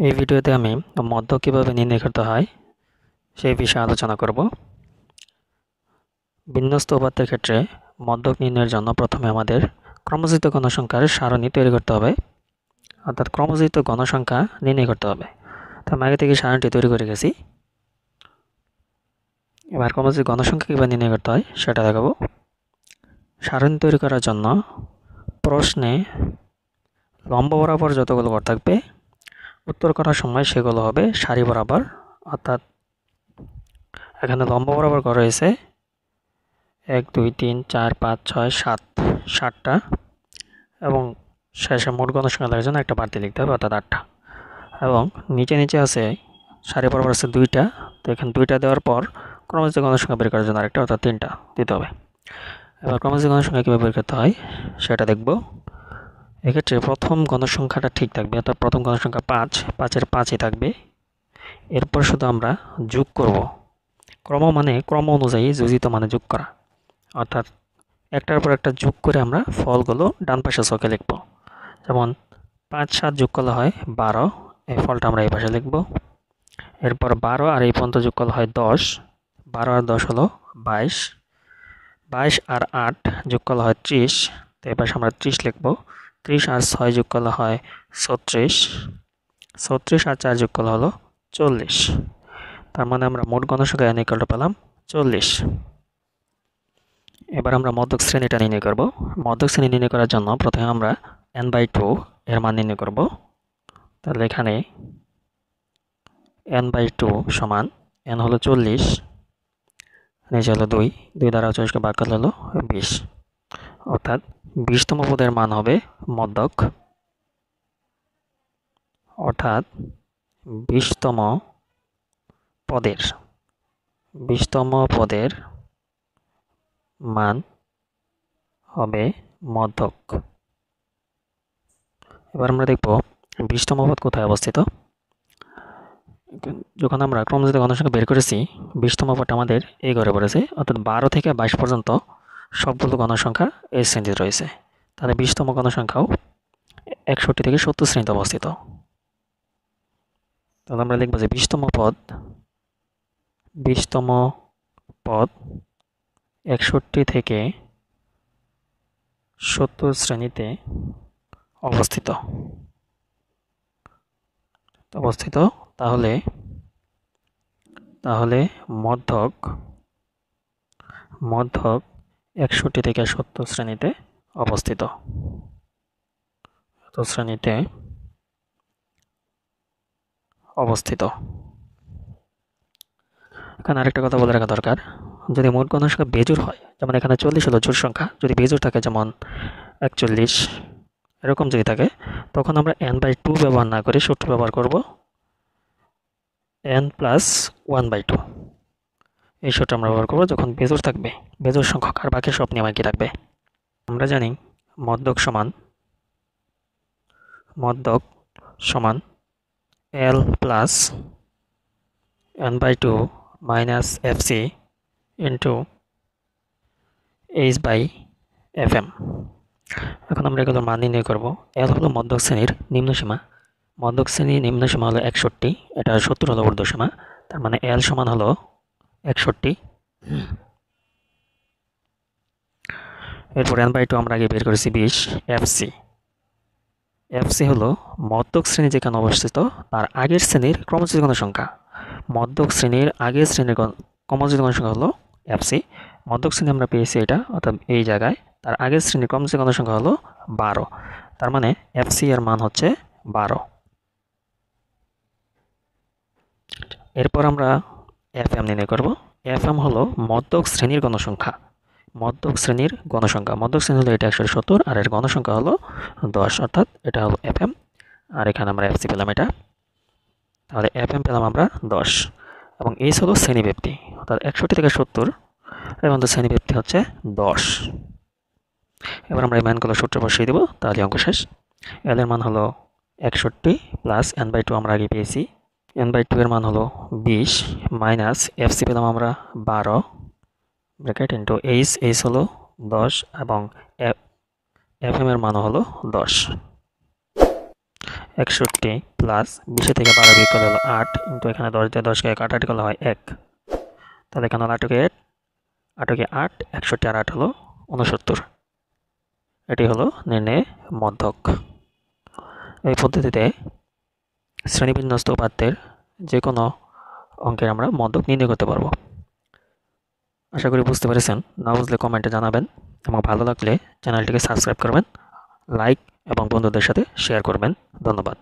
এই ভিডিওতে আমি মধ্যক কিভাবে নির্ণয় করতে হয় সেই বিষয়ে আলোচনা করব। বিন্যস্ত উপাত্তের ক্ষেত্রে মধ্যক নির্ণয়ের জন্য প্রথমে আমাদের ক্রমজিত গণসংখ্যার সারণী তৈরি করতে হবে, অর্থাৎ ক্রমজিত গণসংখ্যা নির্ণয় করতে হবে। তো আমি আগে থেকে সারণীটি তৈরি করে গেছি। এবার ক্রমজিত গণসংখ্যা কীভাবে নির্ণয় করতে হয় সেটা দেখাবো। সারণী তৈরি করার জন্য প্রশ্নে লম্ব বরাবর যতগুলো ঘর থাকবে উত্তর করার সময় সেগুলো হবে সারি বরাবর, অর্থাৎ এখানে লম্ব বরাবর ঘর রয়েছে 1 2 3 4 5 6 7 7টা, এবং শেষে মোট গণসংখ্যা লেখার জন্য একটা বাড়তি লিখতে হবে, অর্থাৎ 8টা। এবং নিচে নিচে আছে সারি বরাবর আছে 2টা, তো এখানে 2টা দেওয়ার পর ক্রমজিত গণসংখ্যা বের করার জন্য আরেকটা, অর্থাৎ 3টা দিতে হবে। এবার ক্রমজিত গণসংখ্যা কীভাবে বের করতে হয় সেটা দেখব। এক্ষেত্রে প্রথম গণসংখ্যাটা ঠিক থাকবে, অর্থাৎ প্রথম গণসংখ্যা 5, 5-এর 5ই থাকবে। এরপর শুধু আমরা যোগ করব। ক্রম মানে ক্রম অনুযায়ী যোজিত মানে যোগ করা, অর্থাৎ একটার পর একটা যোগ করে আমরা ফলগুলো ডান পাশে ছকে লিখব। যেমন 5 7 যোগ করলে হয় 12, এই ফলটা আমরা এই পাশে লিখব। এরপর 12 আর এই পর্যন্ত যোগ করলে হয় 10, 12 আর 10 হলো 22, 22 আর 8 যোগ করলে হয় 30, তো এই পাশে আমরা 30 লিখব। 30 আর 6 যোগ করলে হয় 36, 36 আর 4 যোগ করলে হলো 40। তার মানে আমরা মোট গণসংখ্যা n = পেলাম 40। এবার আমরা মধ্যক শ্রেণীটা নির্ণয় করব। মধ্যক শ্রেণী নির্ণয় করার জন্য প্রথমে আমরা n/2 এর মান নির্ণয় করব। তাহলে এখানে n/2 সমান n হলো 40, নিচে হলো 2, 2 দ্বারা 40কে ভাগ করলে হলো 20, অর্থাৎ 20তম পদের মান হবে মধ্যক, অর্থাৎ 20তম পদের মান হবে মধ্যক। এবার আমরা দেখব 20তম পদ কোথায় অবস্থিত। যখন আমরা ক্রমজিত গণসংখ্যা বের করেছি 20তম পদটা আমাদের এই ঘরে পড়েছে, অর্থাৎ 12 থেকে 22 পর্যন্ত সবগুলো গণসংখ্যা এই শ্রেণীতে রয়েছে। তাহলে 20তম গণসংখ্যাও 61 থেকে 70 শ্রেণীতে অবস্থিত। তাহলে আমরা লিখব যে 20তম পদ 61 থেকে 70 শ্রেণীতে অবস্থিত। তাহলে মধ্যক 61 থেকে 70 শ্রেণীতে অবস্থিত। এখানে আরেকটা কথা বলে রাখা দরকার, যদি মোট গণসংখ্যা বেজোড় হয়, যেমন এখানে 40 হলো জোড় সংখ্যা, যদি বেজোড় থাকে যেমন 41 এরকম যদি থাকে, তখন আমরা n/2 ব্যবহার না করে সূত্র ব্যবহার করব n+1/2। এই সূত্র আমরা ব্যবহার করব যখন বেজোড় থাকবে, বেজোড় সংখ্যক, আর বাকি সব নিয়ম একই থাকবে। আমরা জানি মধ্যক সমান L plus n/2 minus fc into h/fm। এখন আমরা এগুলোর মান নির্ণয় করব। L হলো মধ্যক শ্রেণীর নিম্নসীমা, মধ্যক শ্রেণীর নিম্নসীমা হলো 61, এটা 70 হলো ঊর্ধ্বসীমা, তার মানে L সমান হলো 61। এরপর n/2 আমরা আগে বের করেছি 20, fc হলো মধ্যক শ্রেণী যেখানে অবস্থিত তার আগের শ্রেণীর ক্রমজিত গণসংখ্যা। মধ্যক শ্রেণীর আগের শ্রেণীর ক্রমজিত গণসংখ্যা হলো fc। মধ্যক শ্রেণী আমরা পেয়েছি এটা, অর্থাৎ এই জায়গায় তার আগের শ্রেণীর ক্রমজিত গণসংখ্যা হলো 12, তার মানে fc এর মান হচ্ছে 12। এরপর আমরা fm নির্ণয় করব। fm হলো মধ্যক শ্রেণীর গণসংখ্যা। মধ্যক শ্রেণী হলো এটা 170, আর এর গণসংখ্যা হলো 10, অর্থাৎ এটা হলো fm, আর এখানে আমরা fc পেলাম এটা। তাহলে fm পেলাম আমরা 10, এবং এই হলো শ্রেণীব্যাপ্তি, অর্থাৎ 61 থেকে 70 এবং শ্রেণীব্যাপ্তি হচ্ছে 10। এবার আমরা এই মানগুলো সূত্র বসিয়ে দেব, তাহলে অঙ্ক শেষ। L এর মান হলো 61 প্লাস n/2 আমরা আগে পেয়েছি, n/2 এর মান হলো 20 মাইনাস fc পেলাম আমরা 12 ব্র্যাকেট ইন্টু h হলো 10 এবং fm এর মান হলো 10। 61 প্লাস 20 থেকে 12 বিয়োগ করলে হলো 8, কিন্তু এখানে 10 দিয়ে 10 কে কাটাকাটি করলে হয় 1। তাহলে এখানে হলো 8কে 8, 61 আর 8 হলো 69। এটি হলো নির্ণয়ে মধ্যক। এই পদ্ধতিতে শ্রেণীবিন্যস্ত উপাত্তের যে কোনো অঙ্কের আমরা মধ্যক নির্ণয় করতে পারবো। আশা করি বুঝতে পেরেছেন। না বুঝলে কমেন্টে জানাবেন এবং ভালো লাগলে চ্যানেলটিকে সাবস্ক্রাইব করবেন, লাইক এবং বন্ধুদের সাথে শেয়ার করবেন। ধন্যবাদ।